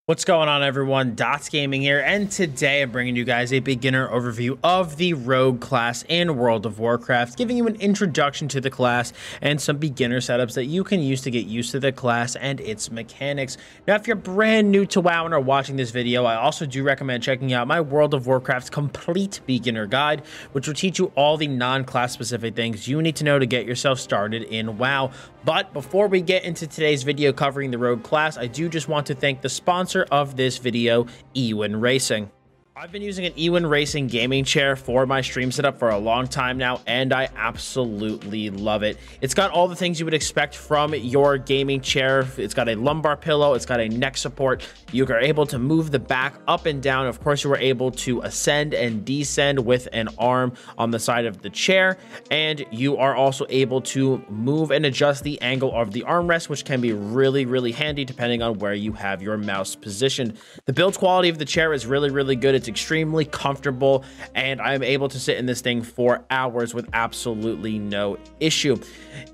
What's going on, everyone? Dottz Gaming here, and today I'm bringing you guys a beginner overview of the Rogue class in World of Warcraft, giving you an introduction to the class and some beginner setups that you can use to get used to the class and its mechanics. Now, if you're brand new to WoW and are watching this video, I also do recommend checking out my World of Warcraft complete beginner guide, which will teach you all the non-class specific things you need to know to get yourself started in WoW. But before we get into today's video covering the Rogue class, I do just want to thank the sponsor of this video, Ewin Racing. I've been using an Ewin Racing gaming chair for my stream setup for a long time now, and I absolutely love it. It's got all the things you would expect from your gaming chair. It's got a lumbar pillow, it's got a neck support. You are able to move the back up and down. Of course, you are able to ascend and descend with an arm on the side of the chair, and you are also able to move and adjust the angle of the armrest, which can be really handy depending on where you have your mouse positioned. The build quality of the chair is really good. It's extremely comfortable, and I'm able to sit in this thing for hours with absolutely no issue.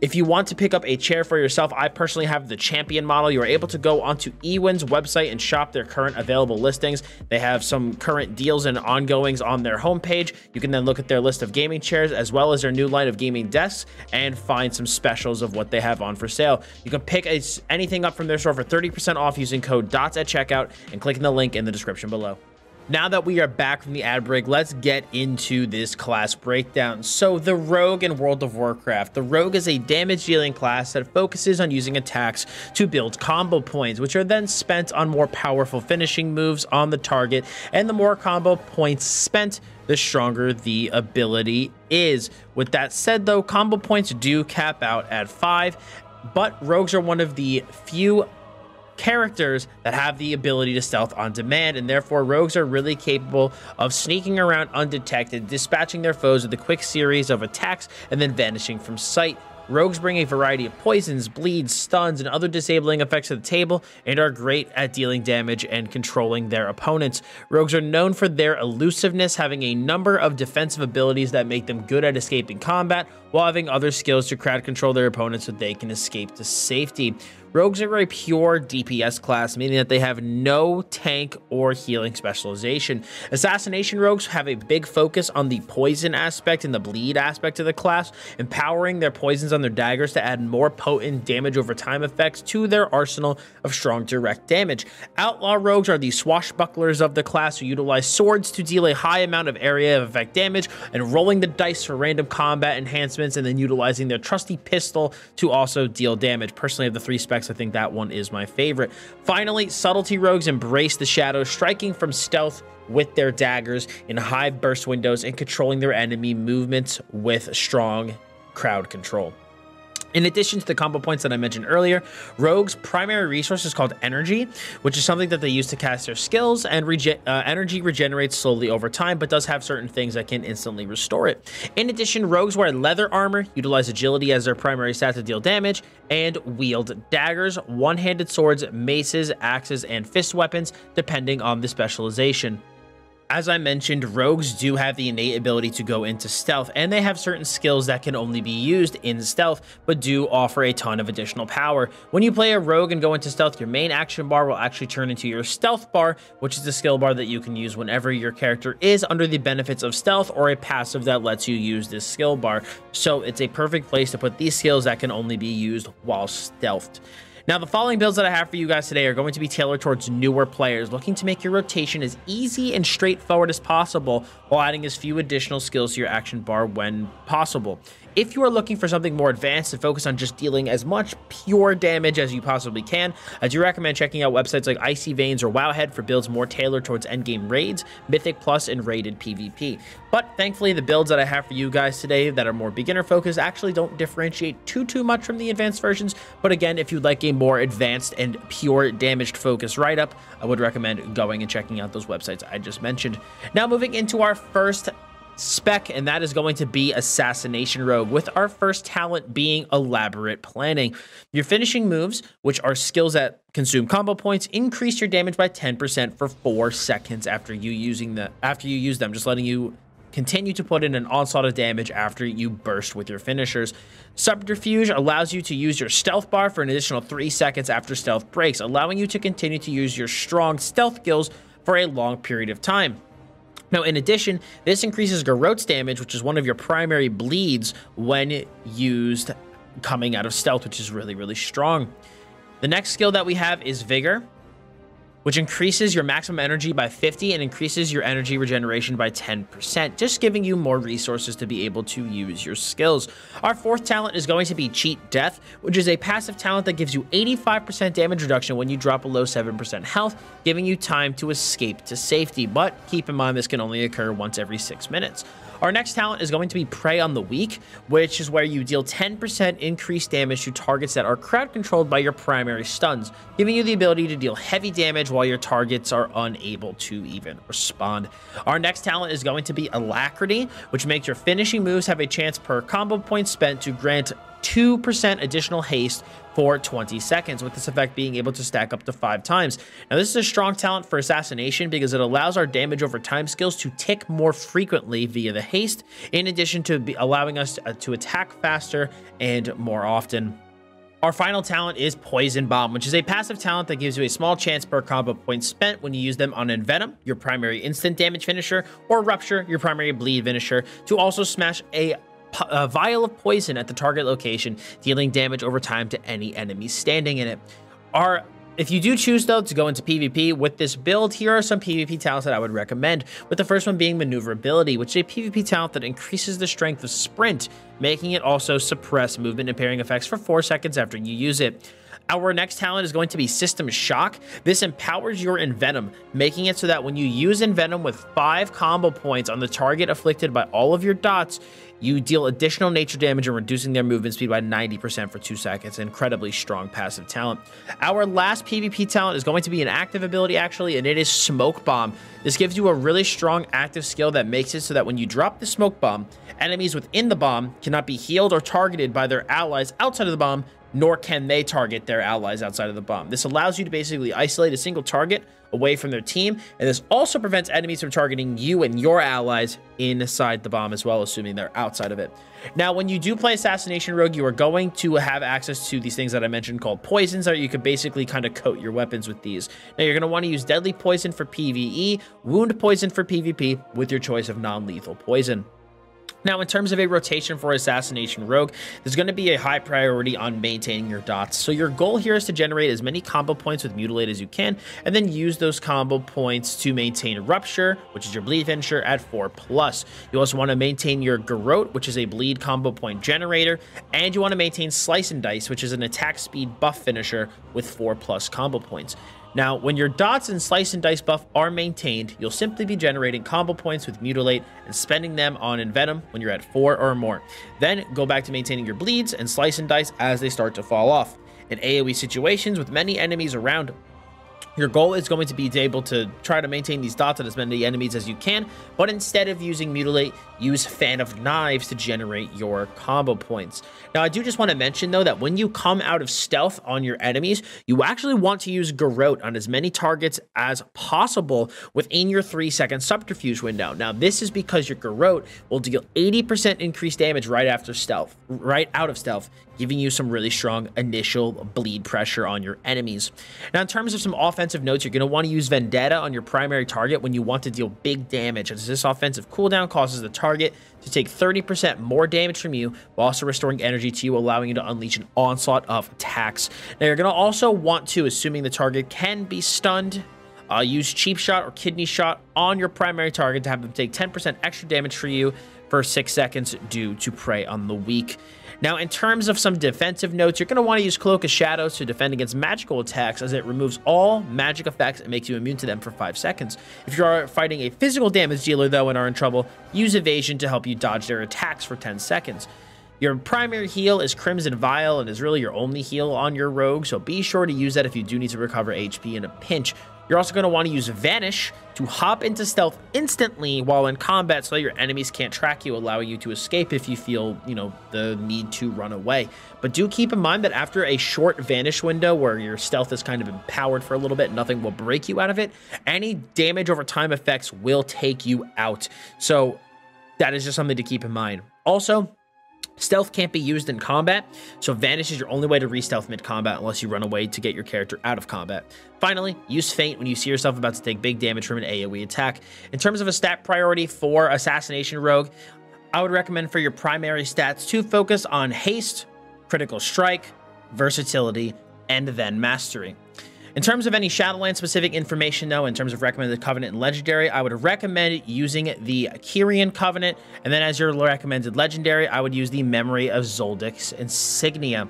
If you want to pick up a chair for yourself, I personally have the champion model. You are able to go onto Ewin's website and shop their current available listings. They have some current deals and ongoings on their homepage. You can then look at their list of gaming chairs as well as their new line of gaming desks and find some specials of what they have on for sale. You can pick anything up from their store for 30% off using code DOTTS at checkout and clicking the link in the description below. Now that we are back from the ad break, let's get into this class breakdown. So the Rogue in World of Warcraft. The Rogue is a damage dealing class that focuses on using attacks to build combo points, which are then spent on more powerful finishing moves on the target. And the more combo points spent, the stronger the ability is. With that said though, combo points do cap out at 5, but rogues are one of the few characters that have the ability to stealth on demand, and therefore rogues are really capable of sneaking around undetected, dispatching their foes with a quick series of attacks and then vanishing from sight. Rogues bring a variety of poisons, bleeds, stuns, and other disabling effects to the table and are great at dealing damage and controlling their opponents. Rogues are known for their elusiveness, having a number of defensive abilities that make them good at escaping combat, while having other skills to crowd control their opponents so they can escape to safety. Rogues are a pure DPS class, meaning that they have no tank or healing specialization. Assassination rogues have a big focus on the poison aspect and the bleed aspect of the class, empowering their poisons on their daggers to add more potent damage over time effects to their arsenal of strong direct damage. Outlaw rogues are the swashbucklers of the class who utilize swords to deal a high amount of area of effect damage and rolling the dice for random combat enhancements, and then utilizing their trusty pistol to also deal damage. Personally, of the 3 specs, I think that one is my favorite. Finally, subtlety rogues embrace the shadows, striking from stealth with their daggers in high burst windows and controlling their enemy movements with strong crowd control. In addition to the combo points that I mentioned earlier, rogues' primary resource is called energy, which is something that they use to cast their skills, and energy regenerates slowly over time, but does have certain things that can instantly restore it. In addition, rogues wear leather armor, utilize agility as their primary stat to deal damage, and wield daggers, one-handed swords, maces, axes, and fist weapons, depending on the specialization. As I mentioned, rogues do have the innate ability to go into stealth, and they have certain skills that can only be used in stealth, but do offer a ton of additional power. When you play a rogue and go into stealth, your main action bar will actually turn into your stealth bar, which is the skill bar that you can use whenever your character is under the benefits of stealth or a passive that lets you use this skill bar. So it's a perfect place to put these skills that can only be used while stealthed. Now, the following builds that I have for you guys today are going to be tailored towards newer players looking to make your rotation as easy and straightforward as possible while adding as few additional skills to your action bar when possible. If you are looking for something more advanced and focus on just dealing as much pure damage as you possibly can, I do recommend checking out websites like Icy Veins or Wowhead for builds more tailored towards endgame raids, Mythic Plus, and rated PvP. But thankfully, the builds that I have for you guys today that are more beginner focused actually don't differentiate too much from the advanced versions. But again, if you'd like a more advanced and pure damaged focus write-up, I would recommend going and checking out those websites I just mentioned. Now, moving into our first spec, and that is going to be Assassination Rogue, with our first talent being Elaborate Planning. Your finishing moves, which are skills that consume combo points, increase your damage by 10% for 4 seconds after you use them, just letting you continue to put in an onslaught of damage after you burst with your finishers. Subterfuge allows you to use your stealth bar for an additional 3 seconds after stealth breaks, allowing you to continue to use your strong stealth skills for a long period of time. Now, in addition, this increases Garrote's damage, which is one of your primary bleeds when used coming out of stealth, which is really, really strong. The next skill that we have is Vigor, which increases your maximum energy by 50 and increases your energy regeneration by 10%, just giving you more resources to be able to use your skills. Our fourth talent is going to be Cheat Death, which is a passive talent that gives you 85% damage reduction when you drop below 7% health, giving you time to escape to safety. But keep in mind, this can only occur once every 6 minutes. Our next talent is going to be Prey on the Weak, which is where you deal 10% increased damage to targets that are crowd controlled by your primary stuns, giving you the ability to deal heavy damage while your targets are unable to even respond. Our next talent is going to be Alacrity, which makes your finishing moves have a chance per combo point spent to grant 2% additional haste for 20 seconds, with this effect being able to stack up to 5 times. Now, this is a strong talent for Assassination because it allows our damage over time skills to tick more frequently via the haste, in addition to allowing us to attack faster and more often. Our final talent is Poison Bomb, which is a passive talent that gives you a small chance per combo point spent when you use them on Envenom, your primary instant damage finisher, or Rupture, your primary bleed finisher, to also smash a vial of poison at the target location, dealing damage over time to any enemies standing in it. If you do choose, though, to go into PvP with this build, here are some PvP talents that I would recommend, with the first one being Maneuverability, which is a PvP talent that increases the strength of Sprint, making it also suppress movement impairing effects for 4 seconds after you use it. Our next talent is going to be System Shock. This empowers your Envenom, making it so that when you use Envenom with 5 combo points on the target afflicted by all of your dots, you deal additional nature damage and reducing their movement speed by 90% for 2 seconds. Incredibly strong passive talent. Our last PvP talent is going to be an active ability, actually, and it is Smoke Bomb. This gives you a really strong active skill that makes it so that when you drop the Smoke Bomb, enemies within the bomb cannot be healed or targeted by their allies outside of the bomb, nor can they target their allies outside of the bomb. This allows you to basically isolate a single target away from their team, and this also prevents enemies from targeting you and your allies inside the bomb as well, assuming they're outside of it. Now, when you do play Assassination Rogue, you are going to have access to these things that I mentioned called poisons, that you could basically kind of coat your weapons with these. Now, you're going to want to use Deadly Poison for PvE, Wound Poison for PvP, with your choice of non-lethal poison. Now, in terms of a rotation for Assassination Rogue, there's going to be a high priority on maintaining your dots. So your goal here is to generate as many combo points with Mutilate as you can, and then use those combo points to maintain Rupture, which is your bleed finisher, at 4+. You also want to maintain your Garrote, which is a bleed combo point generator, and you want to maintain Slice and Dice, which is an attack speed buff finisher with 4+ combo points. Now, when your Dottz and Slice and Dice buff are maintained, you'll simply be generating combo points with Mutilate and spending them on Envenom when you're at 4 or more. Then go back to maintaining your bleeds and Slice and Dice as they start to fall off. In AoE situations with many enemies around, your goal is going to be able to try to maintain these dots on as many enemies as you can, but instead of using Mutilate, use Fan of Knives to generate your combo points. Now, I do just want to mention, though, that when you come out of stealth on your enemies, you actually want to use Garrote on as many targets as possible within your 3-second subterfuge window. Now, this is because your Garrote will deal 80% increased damage right out of stealth, giving you some really strong initial bleed pressure on your enemies. Now, in terms of some offensive notes, you're going to want to use Vendetta on your primary target when you want to deal big damage, as this offensive cooldown causes the target to take 30% more damage from you, while also restoring energy to you, allowing you to unleash an onslaught of attacks. Now, you're going to also want to, assuming the target can be stunned, use Cheap Shot or Kidney Shot on your primary target to have them take 10% extra damage for you for 6 seconds due to Prey on the Weak. Now, in terms of some defensive notes, you're going to want to use Cloak of Shadows to defend against magical attacks, as it removes all magic effects and makes you immune to them for 5 seconds. If you are fighting a physical damage dealer, though, and are in trouble, use Evasion to help you dodge their attacks for 10 seconds. Your primary heal is Crimson Vial and is really your only heal on your rogue, so be sure to use that if you do need to recover HP in a pinch. You're also going to want to use Vanish to hop into stealth instantly while in combat so that your enemies can't track you, allowing you to escape if you feel, the need to run away. But do keep in mind that after a short Vanish window where your stealth is kind of empowered for a little bit, nothing will break you out of it. Any damage over time effects will take you out. So that is just something to keep in mind. Also, stealth can't be used in combat, so vanish is your only way to re-stealth mid-combat unless you run away to get your character out of combat. Finally, use feint when you see yourself about to take big damage from an AoE attack. In terms of a stat priority for Assassination Rogue, I would recommend for your primary stats to focus on haste, critical strike, versatility, and then mastery. In terms of any Shadowlands specific information though, in terms of recommended Covenant and Legendary, I would recommend using the Kyrian Covenant, and then as your recommended Legendary, I would use the Memory of Zoldic's Insignia.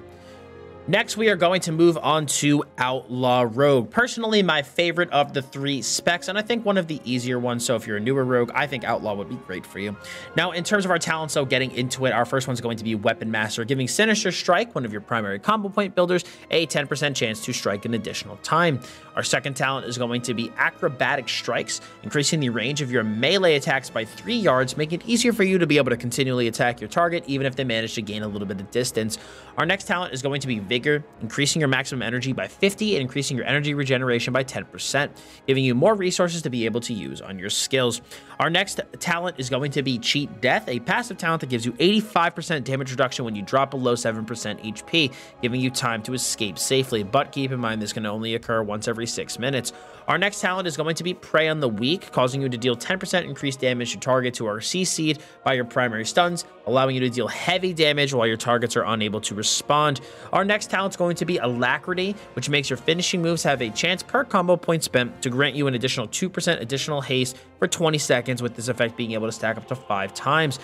Next, we are going to move on to Outlaw Rogue. Personally, my favorite of the 3 specs, and I think one of the easier ones, so if you're a newer Rogue, I think Outlaw would be great for you. Now, in terms of our talents, so getting into it, our first one's going to be Weapon Master, giving Sinister Strike, one of your primary combo point builders, a 10% chance to strike an additional time. Our second talent is going to be Acrobatic Strikes, increasing the range of your melee attacks by 3 yards, making it easier for you to be able to continually attack your target, even if they manage to gain a little bit of distance. Our next talent is going to be Vigor, increasing your maximum energy by 50 and increasing your energy regeneration by 10%, giving you more resources to be able to use on your skills. Our next talent is going to be Cheat Death, a passive talent that gives you 85% damage reduction when you drop below 7% HP, giving you time to escape safely, but keep in mind this can only occur once every 6 minutes. Our next talent is going to be Prey on the Weak, causing you to deal 10% increased damage to targets who are CC'd by your primary stuns, allowing you to deal heavy damage while your targets are unable to respond. Our next talent is going to be Alacrity, which makes your finishing moves have a chance per combo point spent to grant you an additional 2% additional haste for 20 seconds, with this effect being able to stack up to 5 times.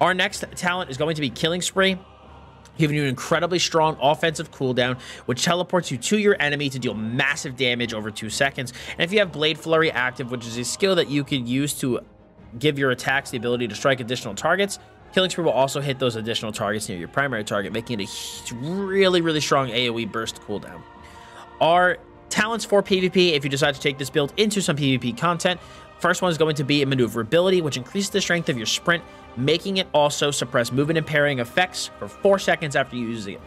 Our next talent is going to be Killing Spree, giving you an incredibly strong offensive cooldown, which teleports you to your enemy to deal massive damage over 2 seconds. And if you have Blade Flurry active, which is a skill that you could use to give your attacks the ability to strike additional targets, Killing Spree will also hit those additional targets near your primary target, making it a really, really strong AoE burst cooldown. Our talents for PvP, if you decide to take this build into some PvP content, first one is going to be Maneuverability, which increases the strength of your sprint, making it also suppress movement impairing effects for 4 seconds after you use it.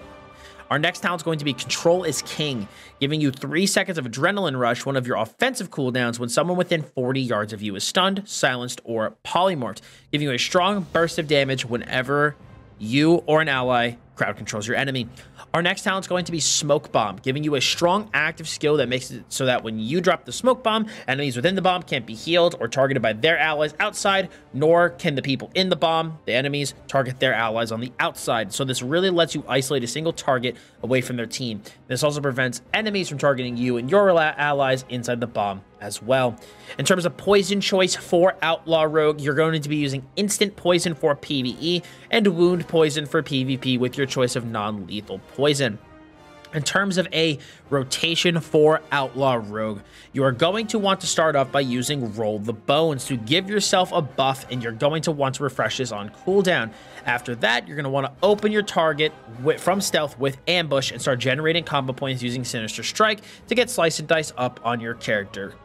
Our next talent is going to be Control is King, giving you 3 seconds of Adrenaline Rush, one of your offensive cooldowns when someone within 40 yards of you is stunned, silenced, or polymorphed, giving you a strong burst of damage whenever you or an ally crowd controls your enemy. Our next talent is going to be Smoke Bomb, giving you a strong active skill that makes it so that when you drop the smoke bomb, enemies within the bomb can't be healed or targeted by their allies outside, nor can the people in the bomb, the enemies, target their allies on the outside. So this really lets you isolate a single target away from their team. This also prevents enemies from targeting you and your allies inside the bomb as well. In terms of poison choice for Outlaw Rogue, you're going to be using Instant Poison for PvE and Wound Poison for PvP with your choice of non-lethal poison. In terms of a rotation for Outlaw Rogue, you are going to want to start off by using Roll the Bones to give yourself a buff, and you're going to want to refresh this on cooldown. After that, you're going to want to open your target from stealth with Ambush and start generating combo points using Sinister Strike to get Slice and Dice up on your character.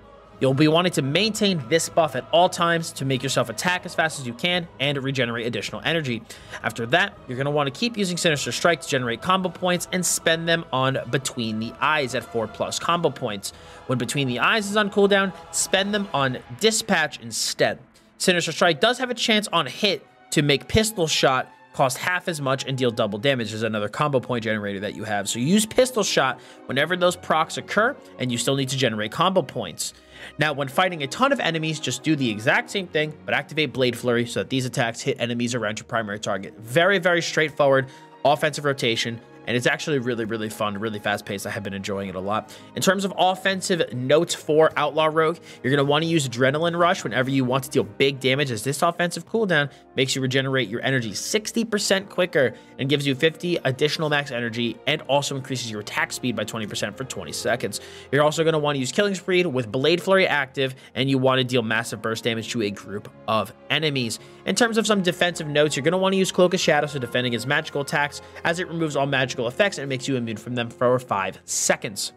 You'll be wanting to maintain this buff at all times to make yourself attack as fast as you can and regenerate additional energy. After that, you're going to want to keep using Sinister Strike to generate combo points and spend them on Between the Eyes at 4+ combo points. When Between the Eyes is on cooldown, spend them on Dispatch instead. Sinister Strike does have a chance on hit to make Pistol Shot cost half as much and deal double damage. There's another combo point generator that you have. So use Pistol Shot whenever those procs occur, and you still need to generate combo points. Now, when fighting a ton of enemies, just do the exact same thing, but activate Blade Flurry so that these attacks hit enemies around your primary target. Very, very straightforward offensive rotation, and it's actually really, really fun, really fast-paced. I have been enjoying it a lot. In terms of offensive notes for Outlaw Rogue, you're going to want to use Adrenaline Rush whenever you want to deal big damage, as this offensive cooldown makes you regenerate your energy 60% quicker and gives you 50 additional max energy, and also increases your attack speed by 20% for 20 seconds. You're also going to want to use Killing Spree with Blade Flurry active, and you want to deal massive burst damage to a group of enemies. In terms of some defensive notes, you're going to want to use Cloak of Shadows to defend against magical attacks, as it removes all magical effects and it makes you immune from them for 5 seconds.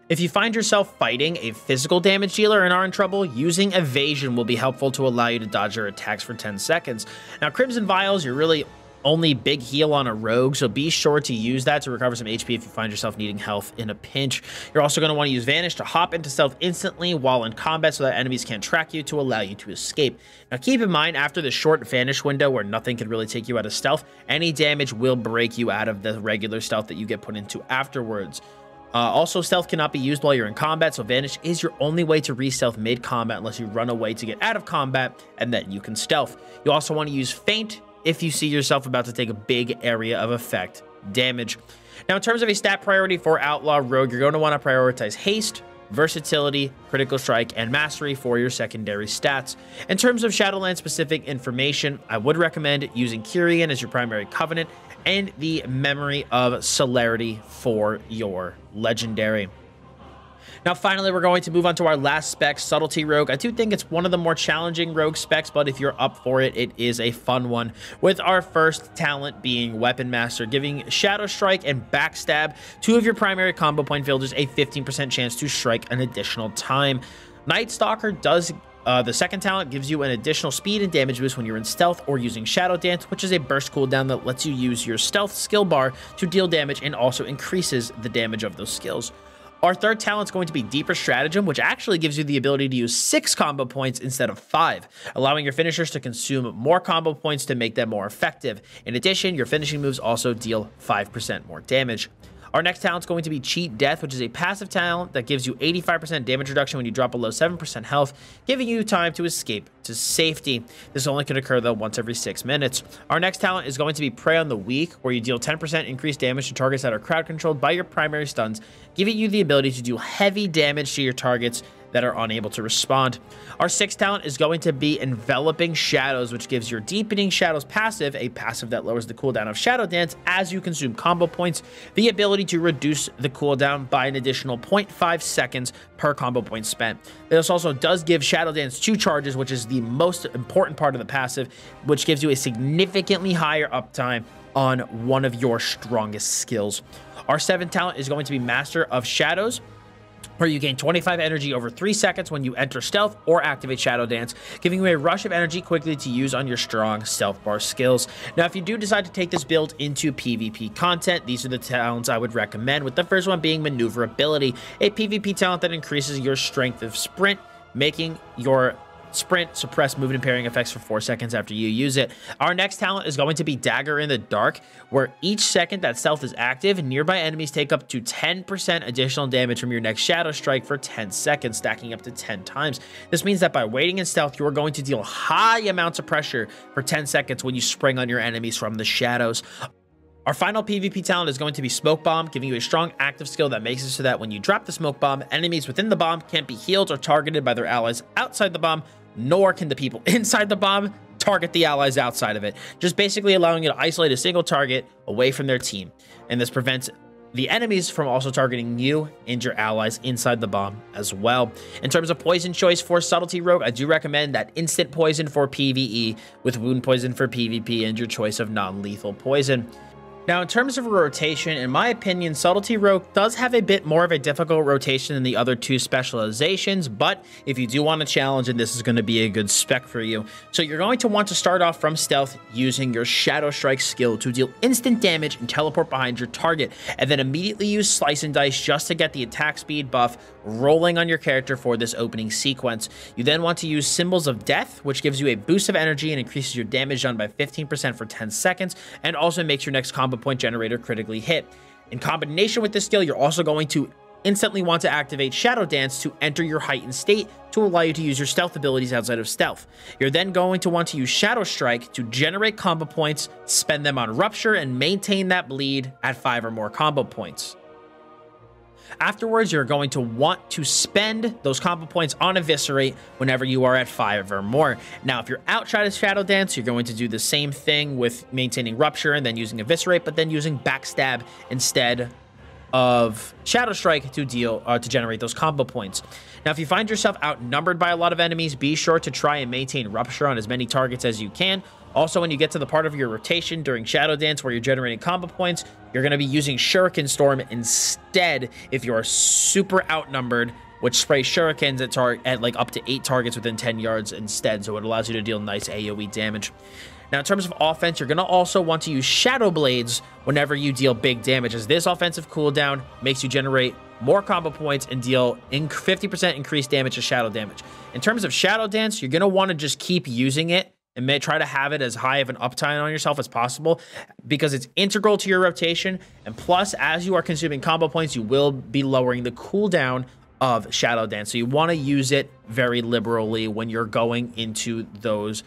If you find yourself fighting a physical damage dealer and are in trouble, using Evasion will be helpful to allow you to dodge their attacks for 10 seconds. Now, Crimson Vials, you're really only big heal on a rogue, so be sure to use that to recover some HP if you find yourself needing health in a pinch. You're also going to want to use Vanish to hop into stealth instantly while in combat so that enemies can't track you to allow you to escape. Now keep in mind, after the short Vanish window where nothing can really take you out of stealth, any damage will break you out of the regular stealth that you get put into afterwards. Also, stealth cannot be used while you're in combat, so Vanish is your only way to re-stealth mid-combat unless you run away to get out of combat, and then you can stealth. You also want to use Feint if you see yourself about to take a big area of effect damage. Now, in terms of a stat priority for Outlaw Rogue, you're going to want to prioritize Haste, Versatility, Critical Strike, and Mastery for your secondary stats. In terms of Shadowlands specific information, I would recommend using Kyrian as your primary covenant and the Memory of Celerity for your legendary. Now, finally, we're going to move on to our last spec, Subtlety Rogue. I do think it's one of the more challenging rogue specs, but if you're up for it, it is a fun one. With our first talent being Weapon Master, giving Shadow Strike and Backstab, two of your primary combo point builders, a 15% chance to strike an additional time. Night Stalker does... the second talent gives you an additional speed and damage boost when you're in stealth or using Shadow Dance, which is a burst cooldown that lets you use your stealth skill bar to deal damage and also increases the damage of those skills. Our third talent is going to be Deeper Stratagem, which actually gives you the ability to use 6 combo points instead of 5, allowing your finishers to consume more combo points to make them more effective. In addition, your finishing moves also deal 5% more damage. Our next talent is going to be Cheat Death, which is a passive talent that gives you 85% damage reduction when you drop below 7% health, giving you time to escape to safety. This only can occur, though, once every 6 minutes. Our next talent is going to be Prey on the Weak, where you deal 10% increased damage to targets that are crowd controlled by your primary stuns, giving you the ability to do heavy damage to your targets that are unable to respond. Our sixth talent is going to be Enveloping Shadows, which gives your Deepening Shadows passive, a passive that lowers the cooldown of Shadow Dance as you consume combo points, the ability to reduce the cooldown by an additional 0.5 seconds per combo point spent. This also does give Shadow Dance 2 charges, which is the most important part of the passive, which gives you a significantly higher uptime on one of your strongest skills. Our seventh talent is going to be Master of Shadows, where you gain 25 energy over 3 seconds when you enter stealth or activate Shadow Dance, giving you a rush of energy quickly to use on your strong stealth bar skills. Now, if you do decide to take this build into PvP content, these are the talents I would recommend, with the first one being Maneuverability, a PvP talent that increases your strength of sprint, making your sprint suppress movement and parrying effects for 4 seconds after you use it. Our next talent is going to be Dagger in the Dark, where each second that stealth is active, nearby enemies take up to 10% additional damage from your next Shadow Strike for 10 seconds, stacking up to 10 times. This means that by waiting in stealth, you are going to deal high amounts of pressure for 10 seconds when you spring on your enemies from the shadows. Our final PvP talent is going to be Smoke Bomb, giving you a strong active skill that makes it so that when you drop the Smoke Bomb, enemies within the bomb can't be healed or targeted by their allies outside the bomb, nor can the people inside the bomb target the allies outside of it, just basically allowing you to isolate a single target away from their team. And this prevents the enemies from also targeting you and your allies inside the bomb as well. In terms of poison choice for Subtlety Rogue, I do recommend that instant poison for PvE with wound poison for PvP and your choice of non-lethal poison. Now, in terms of rotation, in my opinion, Subtlety Rogue does have a bit more of a difficult rotation than the other 2 specializations, but if you do want a challenge, and this is going to be a good spec for you. So you're going to want to start off from stealth using your Shadow Strike skill to deal instant damage and teleport behind your target, and then immediately use Slice and Dice just to get the attack speed buff rolling on your character for this opening sequence. You then want to use Symbols of Death, which gives you a boost of energy and increases your damage done by 15% for 10 seconds, and also makes your next combo point generator critically hit. In combination with this skill, you're also going to instantly want to activate Shadow Dance to enter your heightened state to allow you to use your stealth abilities outside of stealth. You're then going to want to use Shadow Strike to generate combo points, spend them on Rupture, and maintain that bleed at 5 or more combo points. Afterwards, you're going to want to spend those combo points on Eviscerate whenever you are at 5 or more. Now, if you're outside of Shadow Dance, you're going to do the same thing with maintaining Rupture and then using Eviscerate, but then using Backstab instead of Shadow Strike to generate those combo points. Now, if you find yourself outnumbered by a lot of enemies, be sure to try and maintain Rupture on as many targets as you can. Also, when you get to the part of your rotation during Shadow Dance where you're generating combo points, you're going to be using Shuriken Storm instead if you are super outnumbered which sprays shurikens at like up to 8 targets within 10 yards instead, so it allows you to deal nice AoE damage. Now, in terms of offense, you're going to also want to use Shadow Blades whenever you deal big damage, as this offensive cooldown makes you generate more combo points and deal 50% increased damage to shadow damage. In terms of Shadow Dance, you're going to want to just keep using it and try to have it as high of an uptime on yourself as possible, because it's integral to your rotation. And plus, as you are consuming combo points, you will be lowering the cooldown of Shadow Dance. So you want to use it very liberally when you're going into those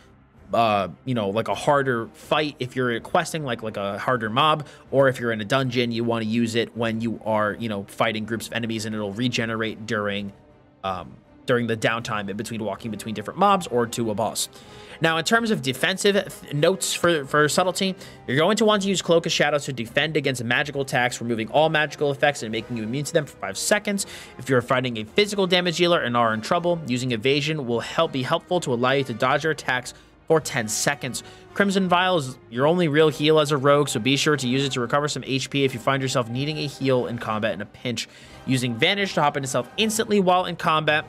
you know, like a harder fight. If you're questing like a harder mob, or if you're in a dungeon, you want to use it when you are, you know, fighting groups of enemies, and it'll regenerate during the downtime in between walking between different mobs or to a boss. Now, in terms of defensive notes for Subtlety, you're going to want to use Cloak of Shadows to defend against magical attacks, removing all magical effects and making you immune to them for 5 seconds. If you're fighting a physical damage dealer and are in trouble, using Evasion will be helpful to allow you to dodge your attacks for 10 seconds. Crimson Vial is your only real heal as a rogue, so be sure to use it to recover some HP if you find yourself needing a heal in combat in a pinch. Using Vanish to hop into stealth instantly while in combat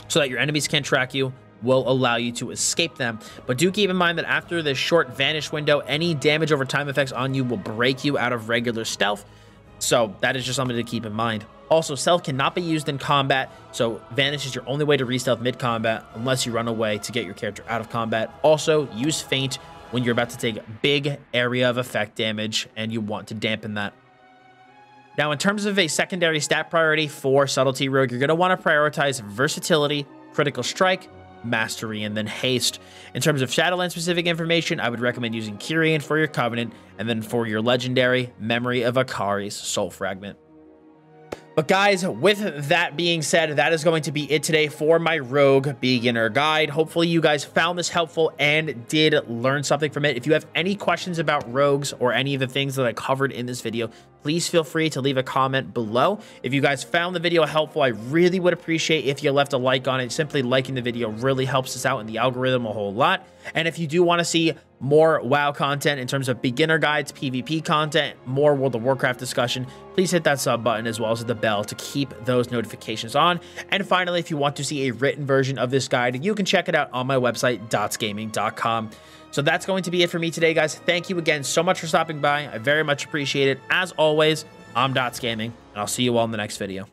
so that your enemies can't track you will allow you to escape them. But do keep in mind that after this short Vanish window, any damage over time effects on you will break you out of regular stealth. So that is just something to keep in mind. Also, stealth cannot be used in combat, so Vanish is your only way to re-stealth mid-combat unless you run away to get your character out of combat. Also, use Feint when you're about to take big area of effect damage and you want to dampen that. Now, in terms of a secondary stat priority for Subtlety Rogue, you're going to want to prioritize Versatility, Critical Strike, Mastery, and then Haste. In terms of Shadowlands specific information, I would recommend using Kyrian for your Covenant, and then for your legendary, Memory of Akari's Soul Fragment. But guys, with that being said, that is going to be it today for my Rogue Beginner Guide. Hopefully you guys found this helpful and did learn something from it. If you have any questions about rogues or any of the things that I covered in this video, please feel free to leave a comment below. If you guys found the video helpful, I really would appreciate if you left a like on it. Simply liking the video really helps us out in the algorithm a whole lot. And if you do want to see more WoW content in terms of beginner guides, PvP content, more World of Warcraft discussion, please hit that sub button as well as the bell to keep those notifications on. And finally, if you want to see a written version of this guide, you can check it out on my website, dottsgaming.com. So that's going to be it for me today, guys. Thank you again so much for stopping by. I very much appreciate it. As always, I'm Dottz Gaming, and I'll see you all in the next video.